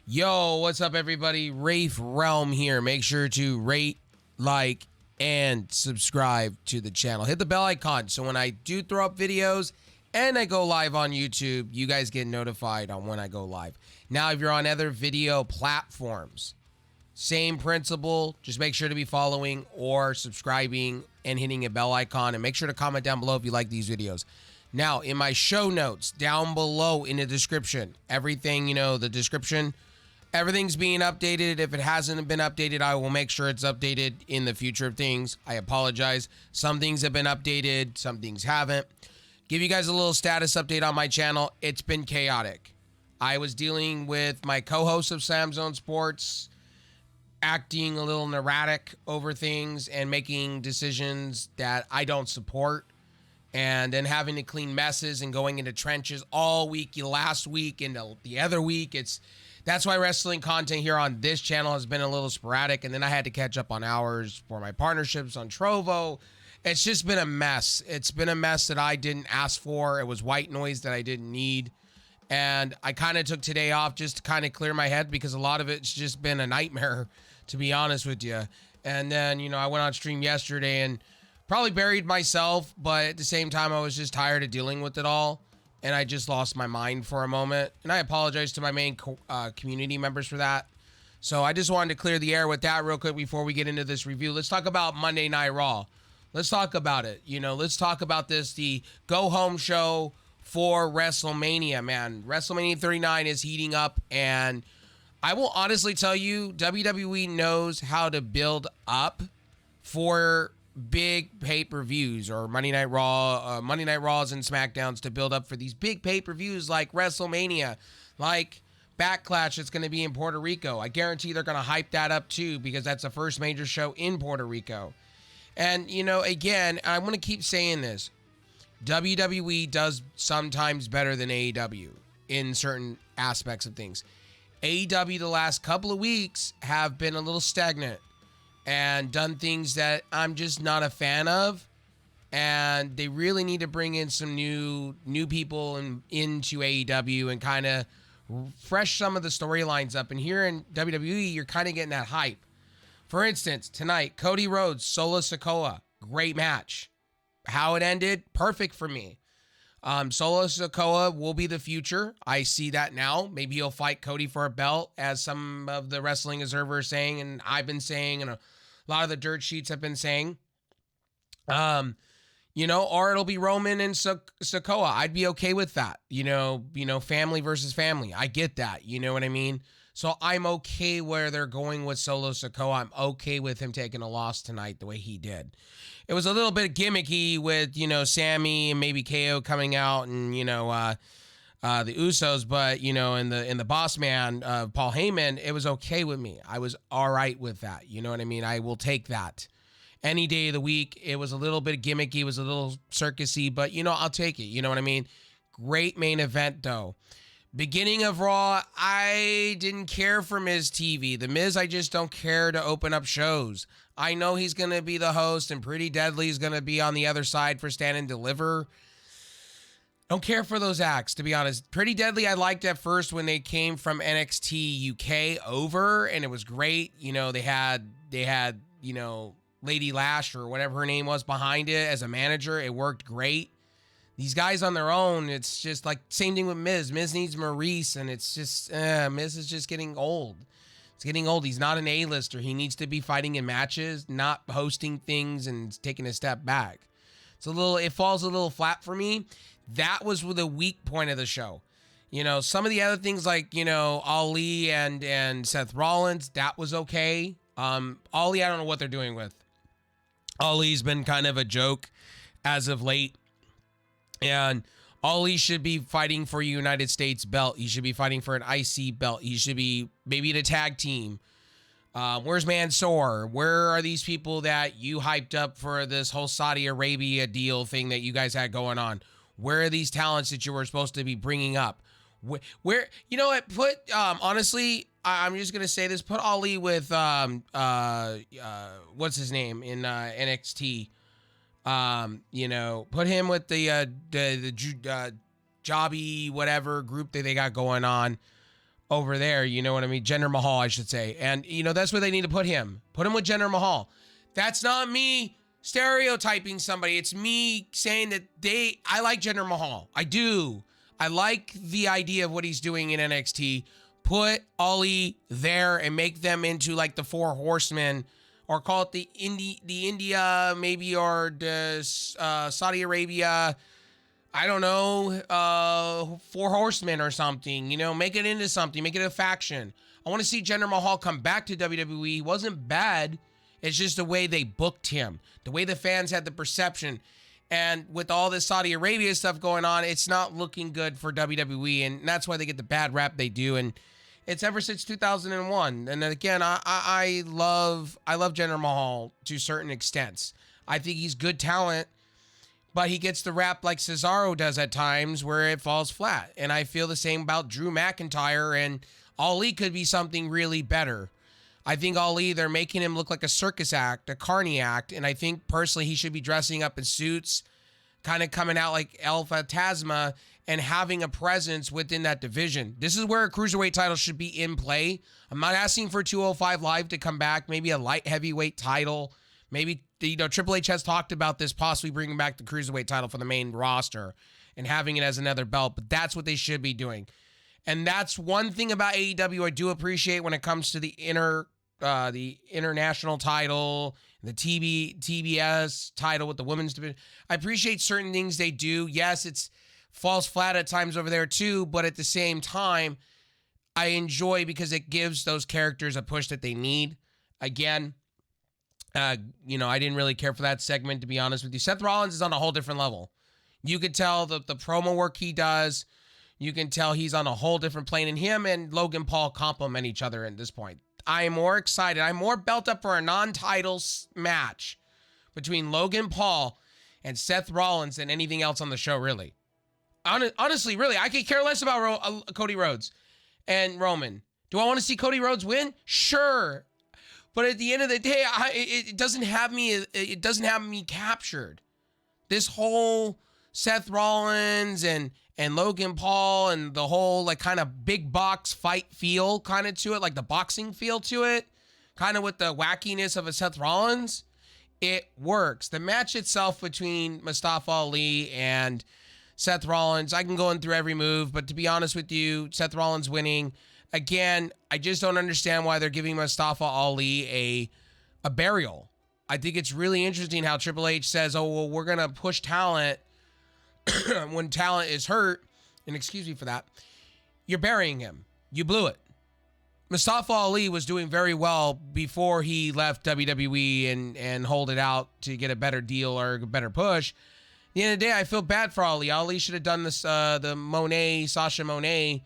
Yo, what's up, everybody? Rafe Realm here. Make sure to rate, like, and subscribe to the channel. Hit the bell icon so when I do throw up videos and I go live on YouTube, you guys get notified on when I go live. Now, if you're on other video platforms, same principle. Just make sure to be following or subscribing and hitting a bell icon. And make sure to comment down below if you like these videos. Now, in my show notes down below in the description, everything, the description, everything's being updated. If it hasn't been updated, I will make sure it's updated in the future of things. I apologize. Some things have been updated, some things haven't. Give you guys a little status update on my channel. It's been chaotic. I was dealing with my co-host of Sam Zone Sports acting a little erratic over things and making decisions that I don't support, and then having to clean messes and going into trenches all week, last week and the other week. That's why wrestling content here on this channel has been a little sporadic, and then I had to catch up on hours for my partnerships on Trovo. It's just been a mess. It's been a mess that I didn't ask for. It was white noise that I didn't need. And I kind of took today off just to kind of clear my head, because a lot of it's just been a nightmare, to be honest with you. And then, I went on stream yesterday and probably buried myself, but at the same time, I was just tired of dealing with it all. And I just lost my mind for a moment. And I apologize to my main community members for that. So I just wanted to clear the air with that real quick before we get into this review. Let's talk about Monday Night Raw. Let's talk about it. Let's talk about this, the go-home show for WrestleMania, man. WrestleMania 39 is heating up, and I will honestly tell you, WWE knows how to build up for big pay-per-views, or Monday Night Raws and SmackDowns, to build up for these big pay-per-views like WrestleMania, like Backlash that's going to be in Puerto Rico. I guarantee they're going to hype that up too, because that's the first major show in Puerto Rico. And, again, I'm going to keep saying this. WWE does sometimes better than AEW in certain aspects of things. AEW the last couple of weeks have been a little stagnant and done things that I'm just not a fan of. And they really need to bring in some new people into AEW and kind of fresh some of the storylines up. And here in WWE, you're kind of getting that hype. For instance, tonight, Cody Rhodes, Solo Sikoa, great match. How it ended, perfect for me. Solo Sikoa will be the future. I see that now. Maybe he'll fight Cody for a belt, as some of the Wrestling Observer are saying, and I've been saying, and a lot of the dirt sheets have been saying. Or it'll be Roman and Sikoa. I'd be okay with that. Family versus family. I get that. You know what I mean? So I'm okay where they're going with Solo Sikoa. I'm okay with him taking a loss tonight the way he did. It was a little bit gimmicky with, Sammy and maybe KO coming out and, the Usos, but, in the boss man, Paul Heyman, it was okay with me. I was all right with that. You know what I mean? I will take that any day of the week. It was a little bit gimmicky. It was a little circusy, but, I'll take it. You know what I mean? Great main event, though. Beginning of Raw, I didn't care for Miz TV. The Miz, I just don't care to open up shows. I know he's going to be the host, and Pretty Deadly's going to be on the other side for Stand and Deliver. Don't care for those acts, to be honest. Pretty Deadly, I liked at first when they came from NXT UK over, and it was great. They had Lady Lash, or whatever her name was, behind it as a manager. It worked great. These guys on their own, it's just like same thing with Miz. Miz needs Maurice, and it's just Miz is just getting old. It's getting old. He's not an A-lister. He needs to be fighting in matches, not hosting things and taking a step back. It falls a little flat for me. That was the weak point of the show. Some of the other things like, Ali and Seth Rollins, that was okay. Ali, I don't know what they're doing with. Ali's been kind of a joke as of late. And Ali should be fighting for a United States belt. He should be fighting for an IC belt. He should be maybe in a tag team. Where's Mansoor? Where are these people that you hyped up for this whole Saudi Arabia deal thing that you guys had going on? Where are these talents that you were supposed to be bringing up? Where you know what? Honestly, I'm just gonna say this. Put Ali with what's his name in NXT. Put him with the Jobby whatever group that they got going on. over there. You know what I mean? Jinder Mahal, I should say. And, that's where they need to put him. Put him with Jinder Mahal. That's not me stereotyping somebody. It's me saying that I like Jinder Mahal. I do. I like the idea of what he's doing in NXT. Put Ali there and make them into like the Four Horsemen, or call it the India maybe, or the Saudi Arabia. I don't know, Four Horsemen or something. Make it into something. Make it a faction. I want to see Jinder Mahal come back to WWE. He wasn't bad. It's just the way they booked him, the way the fans had the perception. And with all this Saudi Arabia stuff going on, it's not looking good for WWE, and that's why they get the bad rap they do. And it's ever since 2001. And then again, I love Jinder Mahal to certain extents. I think he's good talent, but he gets the rap like Cesaro does at times, where it falls flat. And I feel the same about Drew McIntyre, and Ali could be something really better. I think Ali, they're making him look like a circus act, a carny act, and I think personally he should be dressing up in suits, kind of coming out like El Phantasma, and having a presence within that division. This is where a cruiserweight title should be in play. I'm not asking for 205 Live to come back, maybe a light heavyweight title. Maybe, Triple H has talked about this, possibly bringing back the cruiserweight title for the main roster and having it as another belt, but that's what they should be doing. And that's one thing about AEW I do appreciate when it comes to the international title, the TBS title with the women's division. I appreciate certain things they do. Yes, it's falls flat at times over there too, but at the same time, I enjoy because it gives those characters a push that they need. Again, I didn't really care for that segment, to be honest with you. Seth Rollins is on a whole different level. You could tell the promo work he does. You can tell he's on a whole different plane, and him and Logan Paul complement each other at this point. I am more excited. I'm more built up for a non-title match between Logan Paul and Seth Rollins than anything else on the show, really. Honestly, really, I could care less about Cody Rhodes and Roman. Do I want to see Cody Rhodes win? Sure. But at the end of the day, it doesn't have me. It doesn't have me captured. This whole Seth Rollins and Logan Paul and the whole like kind of big box fight feel kind of to it, like the boxing feel to it, kind of with the wackiness of a Seth Rollins, it works. The match itself between Mustafa Ali and Seth Rollins, I can go in through every move, but to be honest with you, Seth Rollins winning. Again, I just don't understand why they're giving Mustafa Ali a burial. I think it's really interesting how Triple H says, oh, well, we're going to push talent when talent is hurt, and excuse me for that, you're burying him. You blew it. Mustafa Ali was doing very well before he left WWE and hold it out to get a better deal or a better push. At the end of the day, I feel bad for Ali. Ali should have done this, the Monet, Sasha Monet,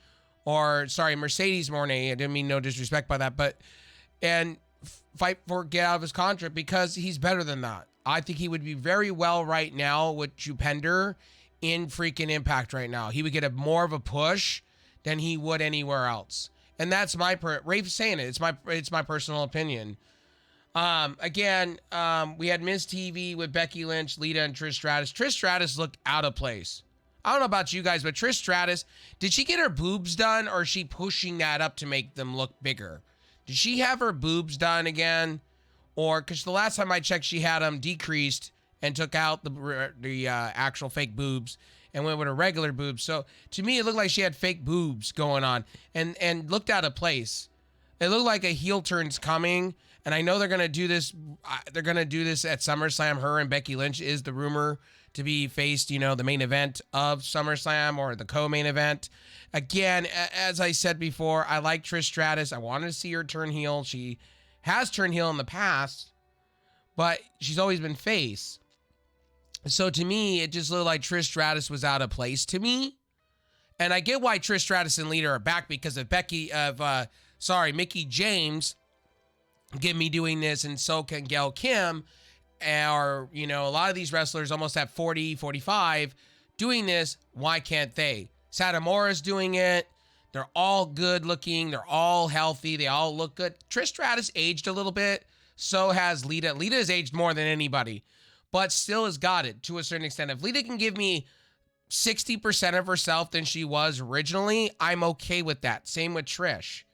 Mercedes Monet. I didn't mean no disrespect by that, and fight for get out of his contract because he's better than that. I think he would be very well right now with Jupender in freaking Impact right now. He would get more of a push than he would anywhere else. And that's Rafe's saying it. It's my personal opinion. Again, we had Miz TV with Becky Lynch, Lita, and Trish Stratus. Trish Stratus looked out of place. I don't know about you guys, but Trish Stratus, did she get her boobs done, or is she pushing that up to make them look bigger? Did she have her boobs done again? Or, because the last time I checked, she had them decreased and took out the actual fake boobs and went with her regular boobs. So, to me, it looked like she had fake boobs going on and looked out of place. It looked like a heel turn's coming, and I know they're going to do this. They're going to do this at SummerSlam. Her and Becky Lynch is the rumor to be faced, the main event of SummerSlam or the co-main event. Again, as I said before, I like Trish Stratus. I wanted to see her turn heel. She has turned heel in the past, but she's always been face. So to me, it just looked like Trish Stratus was out of place to me. And I get why Trish Stratus and Lita are back because of Mickie James get me doing this, and so can Gail Kim. Or, a lot of these wrestlers almost at 40, 45 doing this. Why can't they? Satomura's doing it. They're all good looking. They're all healthy. They all look good. Trish Stratus aged a little bit. So has Lita. Lita has aged more than anybody, but still has got it to a certain extent. If Lita can give me 60% of herself than she was originally, I'm okay with that. Same with Trish.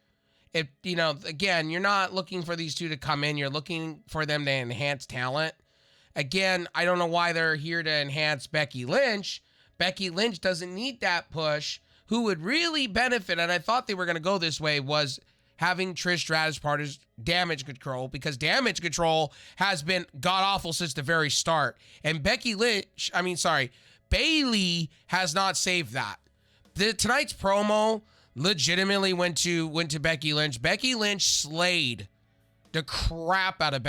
If, you know, again, you're not looking for these two to come in. You're looking for them to enhance talent. Again, I don't know why they're here to enhance Becky Lynch. Becky Lynch doesn't need that push. Who would really benefit, and I thought they were going to go this way, was having Trish Stratus part as Damage Control, because Damage Control has been god-awful since the very start. And Bayley has not saved that. Tonight's promo legitimately went to Becky Lynch. Becky Lynch slayed the crap out of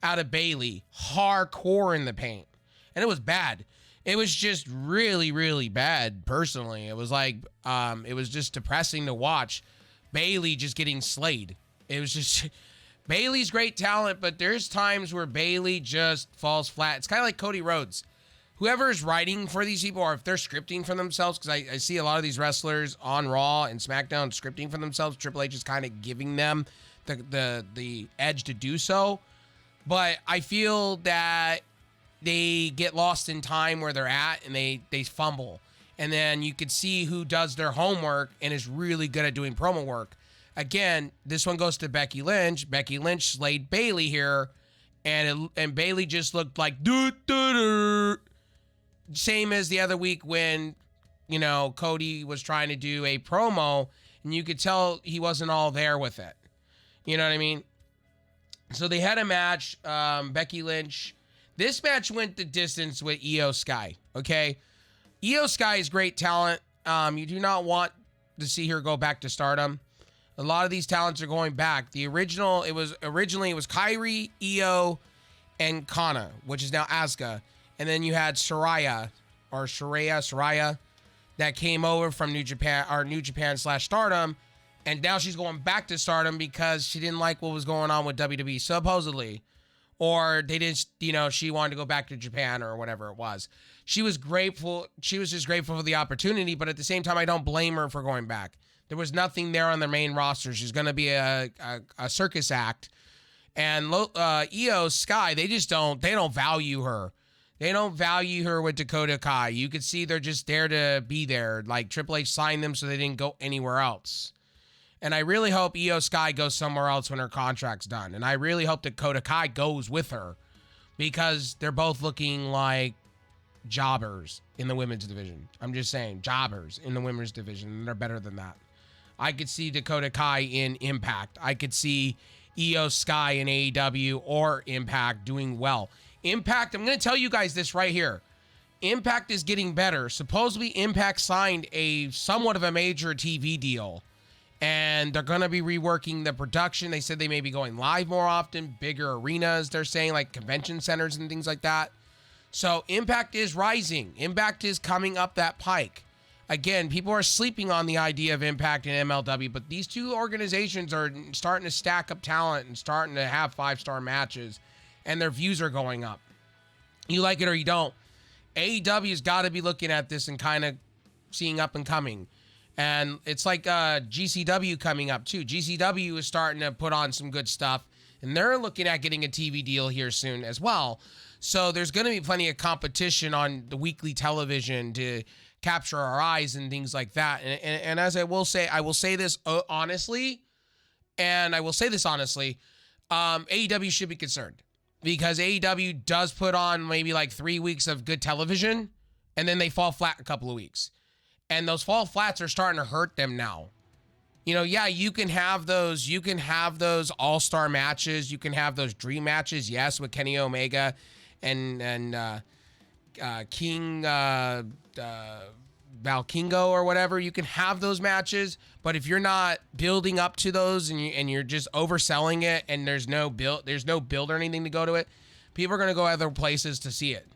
out of Bayley, hardcore in the paint. And it was bad. It was just really, really bad, personally. It was like, it was just depressing to watch Bayley just getting slayed. It was just, Bayley's great talent, but there's times where Bayley just falls flat. It's kind of like Cody Rhodes. Whoever is writing for these people, or if they're scripting for themselves, because I see a lot of these wrestlers on Raw and SmackDown scripting for themselves. Triple H is kind of giving them the edge to do so. But I feel that they get lost in time where they're at, and they fumble. And then you could see who does their homework and is really good at doing promo work. Again, this one goes to Becky Lynch. Becky Lynch slayed Bayley here, and Bayley just looked like same as the other week when, you know, Cody was trying to do a promo, and you could tell he wasn't all there with it. You know what I mean? So they had a match. Becky Lynch. This match went the distance with Io Sky, okay? Io Sky is great talent. You do not want to see her go back to Stardom. A lot of these talents are going back. It was Kairi, Io, and Kana, which is now Asuka. And then you had Saraya that came over from New Japan / Stardom. And now she's going back to Stardom because she didn't like what was going on with WWE, supposedly. Or they didn't, you know, she wanted to go back to Japan or whatever it was. She was grateful. She was just grateful for the opportunity, but at the same time, I don't blame her for going back. There was nothing there on their main roster. She's going to be a circus act. And Io Sky, they don't value her. They don't value her with Dakota Kai. You could see they're just there to be there. Like Triple H signed them so they didn't go anywhere else. And I really hope Io Sky goes somewhere else when her contract's done. And I really hope Dakota Kai goes with her, because they're both looking like jobbers in the women's division. I'm just saying, jobbers in the women's division, and they're better than that. I could see Dakota Kai in Impact. I could see Io Sky in AEW or Impact doing well. Impact, I'm going to tell you guys this right here. Impact is getting better. Supposedly, Impact signed a somewhat of a major TV deal, and they're going to be reworking the production. They said they may be going live more often, bigger arenas, they're saying, like convention centers and things like that. So Impact is rising. Impact is coming up that pike. Again, people are sleeping on the idea of Impact and MLW, but these two organizations are starting to stack up talent and starting to have 5-star matches, and their views are going up. You like it or you don't. AEW's got to be looking at this and kind of seeing up and coming. And it's like GCW coming up too. GCW is starting to put on some good stuff, and they're looking at getting a TV deal here soon as well. So there's going to be plenty of competition on the weekly television to capture our eyes and things like that. And as I will say this honestly, AEW should be concerned, because AEW does put on maybe like 3 weeks of good television, and then they fall flat a couple of weeks. And those fall flats are starting to hurt them now. You know, yeah, you can have those all-star matches. You can have those dream matches, yes, with Kenny Omega and King Valkingo or whatever. You can have those matches, but if you're not building up to those and you're just overselling it, and there's no build or anything to go to it, people are going to go other places to see it.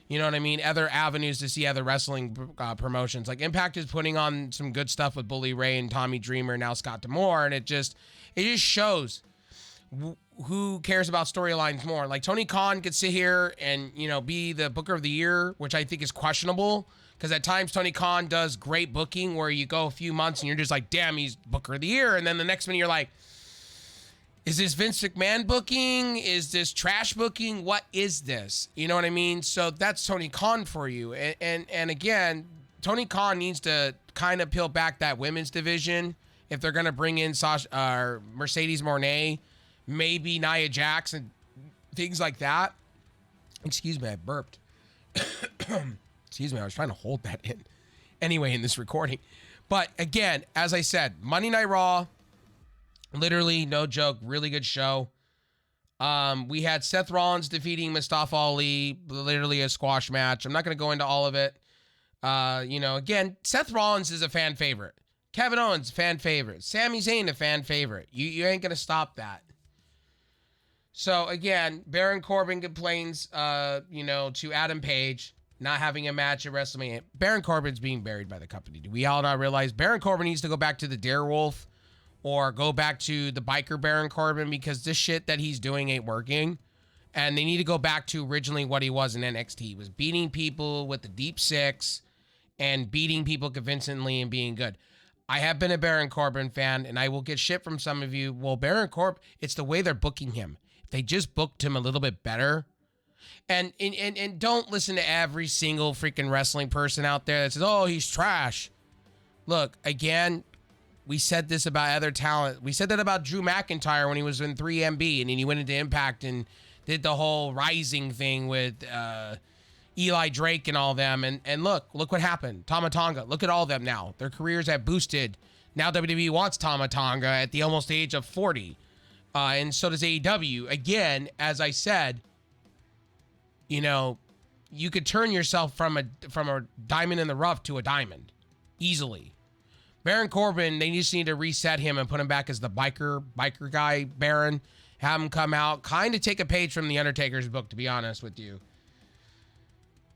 You know what I mean? Other avenues to see other wrestling promotions. Like Impact is putting on some good stuff with Bully Ray and Tommy Dreamer, and now Scott D'Amore, and it just shows who cares about storylines more. Like Tony Khan could sit here and, you know, be the Booker of the Year, which I think is questionable, because at times Tony Khan does great booking where you go a few months and you're just like, damn, he's Booker of the Year, and then the next minute you're like, Is this Vince McMahon booking? Is this trash booking? What is this? You know what I mean? So that's Tony Khan for you. And again, Tony Khan needs to kind of peel back that women's division. If they're going to bring in Mercedes Moné, maybe Nia Jax and things like that. Excuse me, I burped. Excuse me, I was trying to hold that in. Anyway, in this recording. But again, as I said, Monday Night Raw, literally, no joke, really good show. We had Seth Rollins defeating Mustafa Ali, literally a squash match. I'm not going to go into all of it. Again, Seth Rollins is a fan favorite. Kevin Owens, fan favorite. Sami Zayn, a fan favorite. You ain't going to stop that. So, again, Baron Corbin complains, to Adam Page not having a match at WrestleMania. Baron Corbin's being buried by the company. Do we all not realize Baron Corbin needs to go back to the Darewolf or go back to the biker Baron Corbin because this shit that he's doing ain't working. And they need to go back to originally what he was in NXT. He was beating people with the deep six and beating people convincingly and being good. I have been a Baron Corbin fan, and I will get shit from some of you. Well, Baron Corbin, it's the way they're booking him. If they just booked him a little bit better. And don't listen to every single freaking wrestling person out there that says, oh, he's trash. Look, again, we said this about other talent. We said that about Drew McIntyre when he was in 3MB, and then he went into Impact and did the whole rising thing with Eli Drake and all them. And look what happened. Tama Tonga, look at all of them now. Their careers have boosted. Now WWE wants Tama Tonga at the almost age of 40. And so does AEW. Again, as I said, you could turn yourself from a diamond in the rough to a diamond easily. Baron Corbin, they just need to reset him and put him back as the biker guy, Baron. Have him come out, kind of take a page from The Undertaker's book, to be honest with you.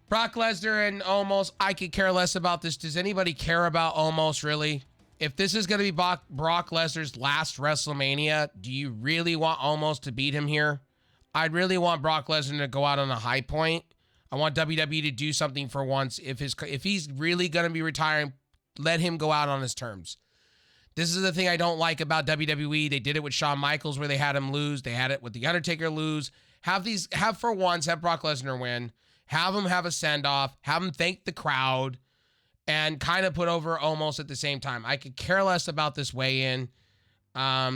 Brock Lesnar and Omos, I could care less about this. Does anybody care about Omos, really? If this is going to be Brock Lesnar's last WrestleMania, do you really want Omos to beat him here? I'd really want Brock Lesnar to go out on a high point. I want WWE to do something for once. If he's really going to be retiring, let him go out on his terms. This is the thing I don't like about WWE. They did it with Shawn Michaels where they had him lose. They had it with The Undertaker lose. Have Brock Lesnar win. Have him have a send-off. Have him thank the crowd. And kind of put over Omos at the same time. I could care less about this weigh-in.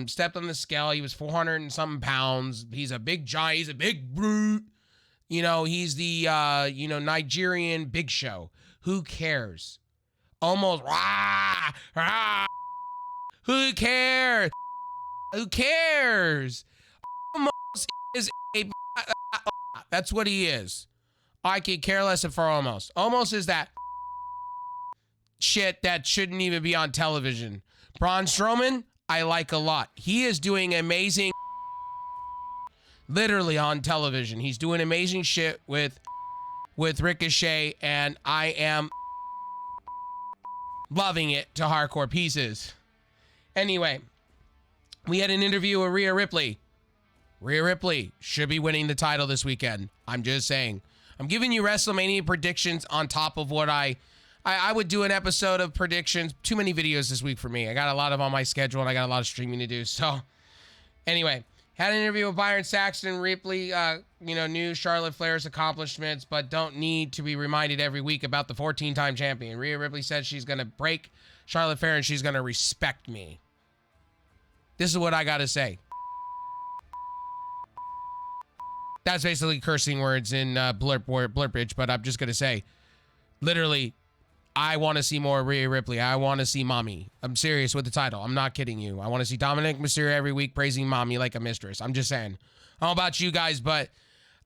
Stepped on the scale. He was 400 and something pounds. He's a big giant. He's a big brute. He's the, Nigerian Big Show. Who cares? Almost, rah, rah. Who cares? Who cares? Omos is a, that's what he is. I could care less for Omos. Omos is that shit that shouldn't even be on television. Braun Strowman, I like a lot. He is doing amazing literally on television. He's doing amazing shit with Ricochet, and I am loving it to hardcore pieces. Anyway, we had an interview with Rhea Ripley. Rhea Ripley should be winning the title this weekend. I'm just saying. I'm giving you WrestleMania predictions on top of what I would do an episode of predictions. Too many videos this week for me. I got a lot on my schedule, and I got a lot of streaming to do. So, anyway, had an interview with Byron Saxton. Ripley, knew Charlotte Flair's accomplishments, but don't need to be reminded every week about the 14-time champion. Rhea Ripley said she's going to break Charlotte Flair, and she's going to respect me. This is what I got to say. That's basically cursing words in blurpage, but I'm just going to say, literally, I want to see more Rhea Ripley. I want to see Mommy. I'm serious with the title. I'm not kidding you. I want to see Dominic Mysterio every week praising Mommy like a mistress. I'm just saying. I don't know about you guys, but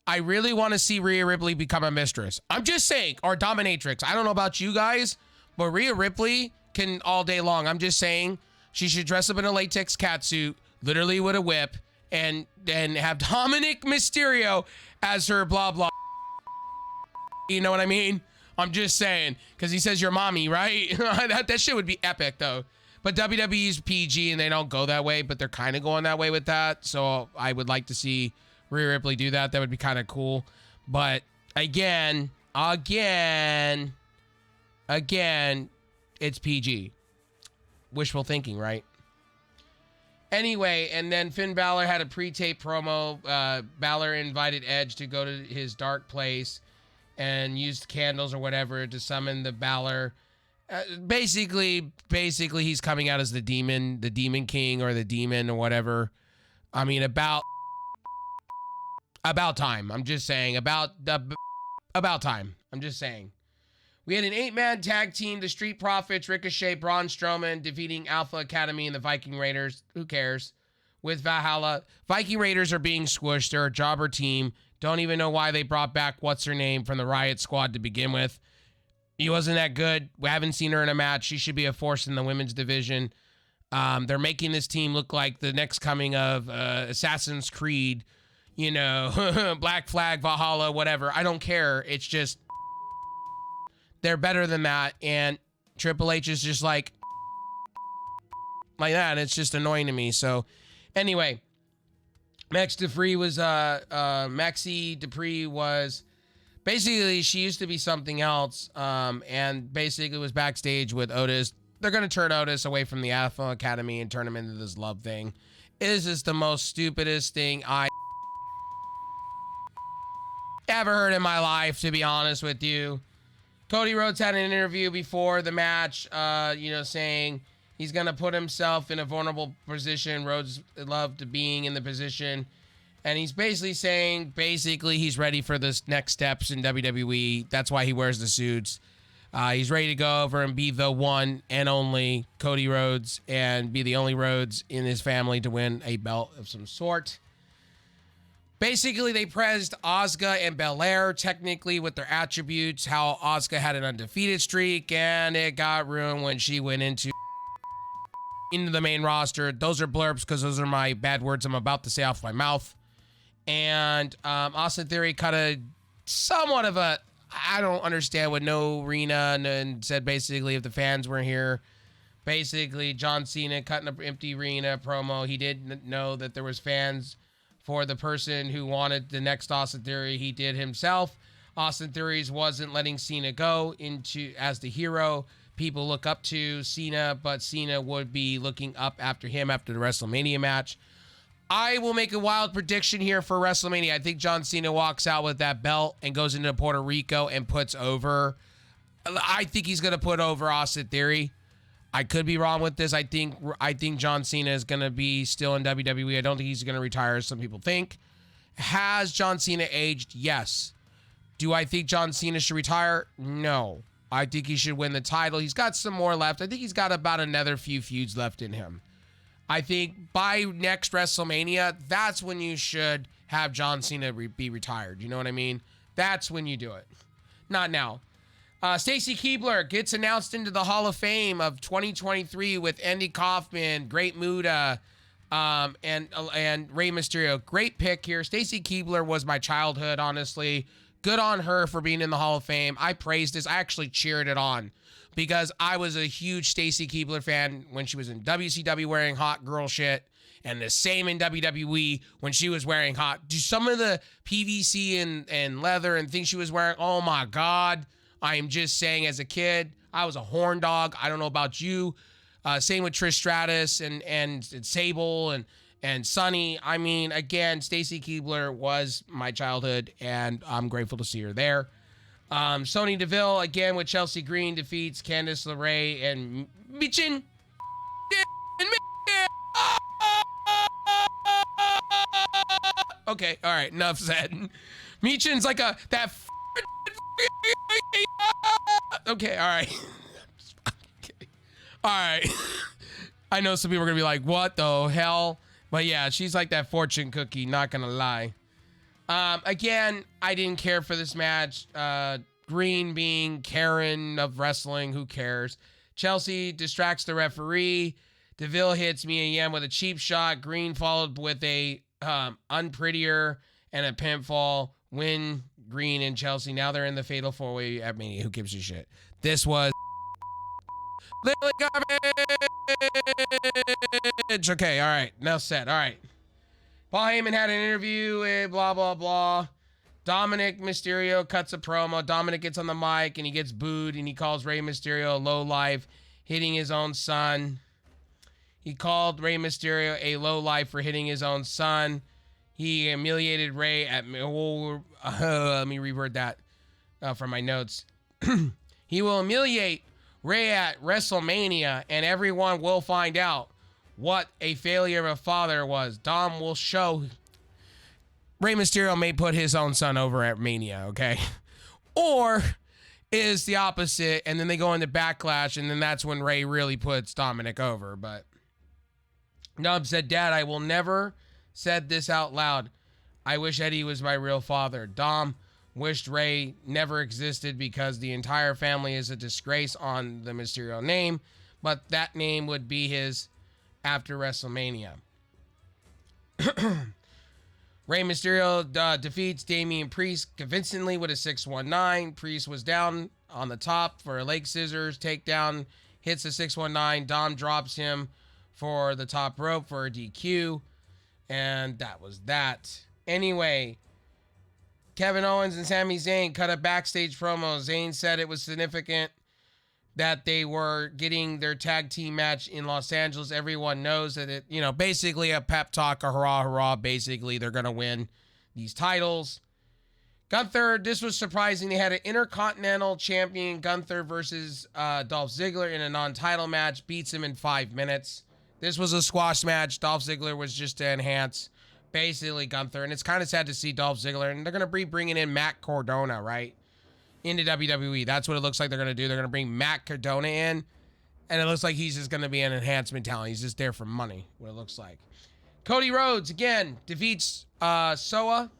I really want to see Rhea Ripley become a mistress. I'm just saying. Or dominatrix. I don't know about you guys, but Rhea Ripley can all day long. I'm just saying she should dress up in a latex catsuit, literally with a whip, and have Dominic Mysterio as her blah, blah. You know what I mean? I'm just saying, because he says your mommy, right? that shit would be epic, though. But WWE's PG, and they don't go that way, but they're kind of going that way with that. So I would like to see Rhea Ripley do that. That would be kind of cool. But again, it's PG. Wishful thinking, right? Anyway, and then Finn Balor had a pre-tape promo. Balor invited Edge to go to his dark place and used candles or whatever to summon the Balor. Basically, he's coming out as the demon king or the demon or whatever. I mean, about time. I'm just saying about time. I'm just saying. We had an 8-man tag team, the Street Profits, Ricochet, Braun Strowman, defeating Alpha Academy and the Viking Raiders. Who cares? With Valhalla. Viking Raiders are being squished. They're a jobber team. Don't even know why they brought back what's-her-name from the Riot Squad to begin with. He wasn't that good. We haven't seen her in a match. She should be a force in the women's division. They're making this team look like the next coming of Assassin's Creed, you know, Black Flag, Valhalla, whatever. I don't care. It's just... they're better than that, and Triple H is just like that, and it's just annoying to me. So, anyway, Maxi Dupree was basically, she used to be something else, and basically was backstage with Otis. They're gonna turn Otis away from the Alpha Academy and turn him into this love thing. It is just the most stupidest thing I ever heard in my life, to be honest with you. Cody Rhodes had an interview before the match, saying he's going to put himself in a vulnerable position. Rhodes loved being in the position. And he's basically saying, he's ready for the next steps in WWE. That's why he wears the suits. He's ready to go over and be the one and only Cody Rhodes and be the only Rhodes in his family to win a belt of some sort. Basically, they praised Asuka and Belair technically with their attributes, how Asuka had an undefeated streak, and it got ruined when she went into the main roster. Those are blurbs because those are my bad words I'm about to say off my mouth. And Austin Theory cut a somewhat of a, I don't understand with no arena, and said basically if the fans weren't here, basically John Cena cutting an empty arena promo. He didn't know that there was fans for the person who wanted the next Austin Theory. He did himself. Austin Theory wasn't letting Cena go into as the hero people look up to Cena, but Cena would be looking up after him after the WrestleMania match. I will make a wild prediction here for WrestleMania. I think John Cena walks out with that belt and goes into Puerto Rico and puts over. I think he's going to put over Austin Theory. I could be wrong with this. I think John Cena is going to be still in WWE. I don't think he's going to retire, as some people think. Has John Cena aged? Yes. Do I think John Cena should retire? No. I think he should win the title. He's got some more left. I think he's got about another few feuds left in him. I think by next WrestleMania, that's when you should have John Cena be retired. You know what I mean? That's when you do it. Not now. Stacy Keibler gets announced into the Hall of Fame of 2023 with Andy Kaufman, Great Muta, and Rey Mysterio. Great pick here. Stacy Keibler was my childhood, honestly. Good on her for being in the Hall of Fame. I praised this. I actually cheered it on because I was a huge Stacy Keibler fan when she was in WCW wearing hot girl shit, and the same in WWE when she was wearing hot. Do some of the PVC and leather and things she was wearing, oh my God. I am just saying, as a kid, I was a horn dog. I don't know about you. Same with Trish Stratus and Sable and Sunny. I mean, again, Stacy Keibler was my childhood, and I'm grateful to see her there. Sonya Deville, again, with Chelsea Green, defeats Candice LeRae and Michin. Okay, all right, enough said. Michin's like that. Okay, all right. All right. I know some people are going to be like, what the hell? But yeah, she's like that fortune cookie, not going to lie. Again, I didn't care for this match. Green being Karen of wrestling, who cares? Chelsea distracts the referee. DeVille hits Mia Yim with a cheap shot. Green followed with a unprettier and a pinfall. Win Green and Chelsea. Now they're in the Fatal 4-Way at Mania. Who gives a shit? This was literally garbage. Okay, all right. Now set. All right. Paul Heyman had an interview with blah, blah, blah. Dominic Mysterio cuts a promo. Dominic gets on the mic and he gets booed and he calls Rey Mysterio a lowlife, hitting his own son. He called Rey Mysterio a lowlife for hitting his own son. He humiliated Rey at... let me reword that from my notes. He will humiliate Rey at WrestleMania, and everyone will find out what a failure of a father was. Dom will show... Rey Mysterio may put his own son over at Mania, okay? Or is the opposite, and then they go into Backlash, and then that's when Rey really puts Dominic over. But Nub said, Dad, I will never said this out loud. I wish Eddie was my real father. Dom wished Rey never existed because the entire family is a disgrace on the Mysterio name, but that name would be his after WrestleMania. Rey Mysterio defeats Damian Priest convincingly with a 619. Priest was down on the top for a leg scissors takedown, hits a 619. Dom drops him for the top rope for a DQ, and that was that. Anyway, Kevin Owens and Sami Zayn cut a backstage promo. Zayn said it was significant that they were getting their tag team match in Los Angeles. Everyone knows that it, basically a pep talk, a hurrah, hurrah. Basically, they're going to win these titles. Gunther, this was surprising. They had an Intercontinental Champion, Gunther versus Dolph Ziggler in a non-title match. Beats him in 5 minutes. This was a squash match. Dolph Ziggler was just to enhance, basically, Gunther. And it's kind of sad to see Dolph Ziggler. And they're going to be bringing in Matt Cardona, right? Into WWE. That's what it looks like they're going to do. They're going to bring Matt Cardona in, and it looks like he's just going to be an enhancement talent. He's just there for money, what it looks like. Cody Rhodes, again, defeats Soa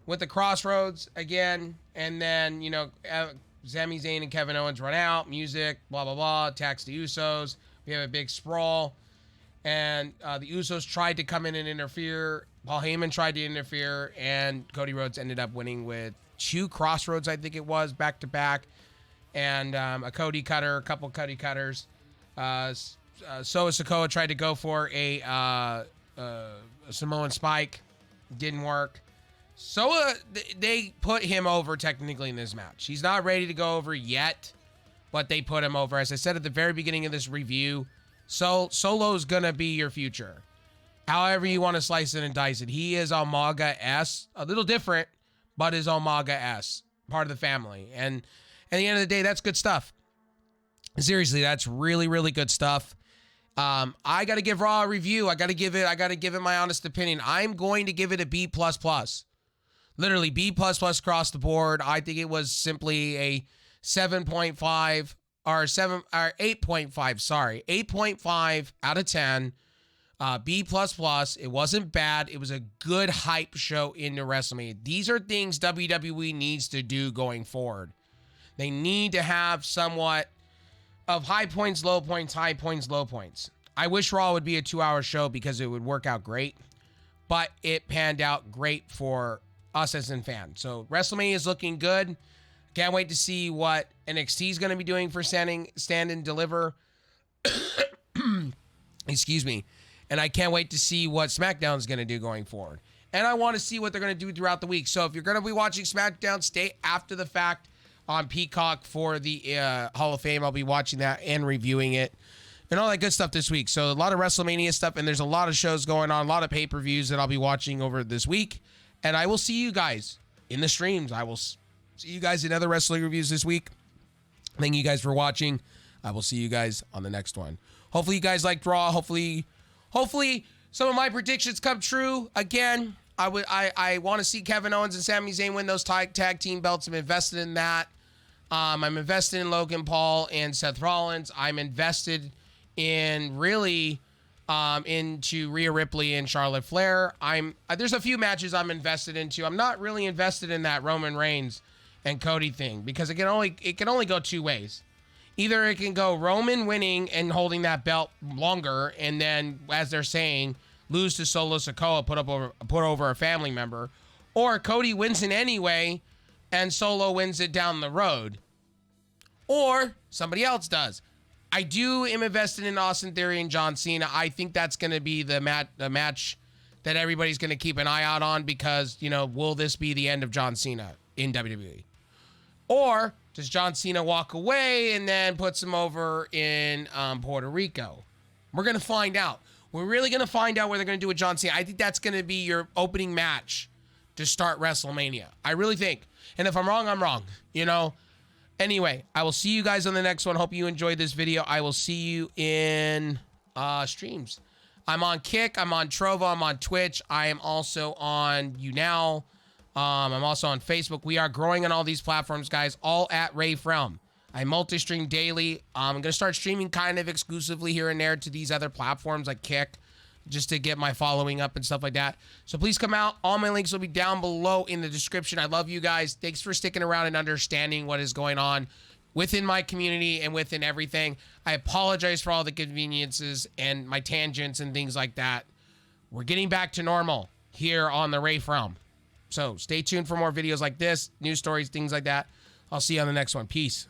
with the Crossroads again, and then, Sami Zayn and Kevin Owens run out, music, blah, blah, blah, attacks the Usos. We have a big sprawl, and the Usos tried to come in and interfere. Paul Heyman tried to interfere, and Cody Rhodes ended up winning with 2 Crossroads, I think it was, back to back, and a Cody cutter, a couple Cody cutters. Soa Sikoa tried to go for a Samoan spike, didn't work. Soa, they put him over technically in this match. He's not ready to go over yet, but they put him over. As I said at the very beginning of this review, Solo's gonna be your future. However you want to slice it and dice it. He is Umaga-esque, a little different, but is Umaga-esque, part of the family. And at the end of the day, that's good stuff. Seriously, that's really, really good stuff. I got to give Raw a review. I got to give it my honest opinion. I'm going to give it a B++. Literally B++ across the board. I think it was simply a 7.5 or 8.5, sorry. 8.5 out of 10. B++. It wasn't bad. It was a good hype show into WrestleMania. These are things WWE needs to do going forward. They need to have somewhat of high points, low points, high points, low points. I wish Raw would be a 2-hour show because it would work out great, but it panned out great for us as in fans. So WrestleMania is looking good. Can't wait to see what NXT is going to be doing for stand and deliver. Excuse me. And I can't wait to see what SmackDown is going to do going forward. And I want to see what they're going to do throughout the week. So if you're going to be watching SmackDown, stay after the fact on Peacock for the Hall of Fame. I'll be watching that and reviewing it and all that good stuff this week. So a lot of WrestleMania stuff, and there's a lot of shows going on, a lot of pay-per-views that I'll be watching over this week. And I will see you guys in the streams. I will see you guys in other wrestling reviews this week. Thank you guys for watching. I will see you guys on the next one. Hopefully you guys liked Raw. Hopefully some of my predictions come true. Again, I want to see Kevin Owens and Sami Zayn win those tag team belts. I'm invested in that. I'm invested in Logan Paul and Seth Rollins. I'm invested in really into Rhea Ripley and Charlotte Flair. There's a few matches I'm invested into. I'm not really invested in that Roman Reigns and Cody thing because it can only go 2 ways. Either it can go Roman winning and holding that belt longer, and then, as they're saying, lose to Solo Sikoa, put over a family member, or Cody wins it anyway, and Solo wins it down the road, or somebody else does. I am invested in Austin Theory and John Cena. I think that's going to be the match that everybody's going to keep an eye out on because, will this be the end of John Cena in WWE? Or does John Cena walk away and then puts him over in Puerto Rico? We're going to find out. We're really going to find out what they're going to do with John Cena. I think that's going to be your opening match to start WrestleMania. I really think. And if I'm wrong, I'm wrong. You know? Anyway, I will see you guys on the next one. Hope you enjoyed this video. I will see you in streams. I'm on Kick. I'm on Trovo. I'm on Twitch. I am also on YouNow. I'm also on Facebook. We are growing on all these platforms, guys, all at Rafe Realm. I multi-stream daily. I'm going to start streaming kind of exclusively here and there to these other platforms like Kick, just to get my following up and stuff like that. So please come out. All my links will be down below in the description. I love you guys. Thanks for sticking around and understanding what is going on within my community and within everything. I apologize for all the conveniences and my tangents and things like that. We're getting back to normal here on the Rafe Realm. So stay tuned for more videos like this, news stories, things like that. I'll see you on the next one. Peace.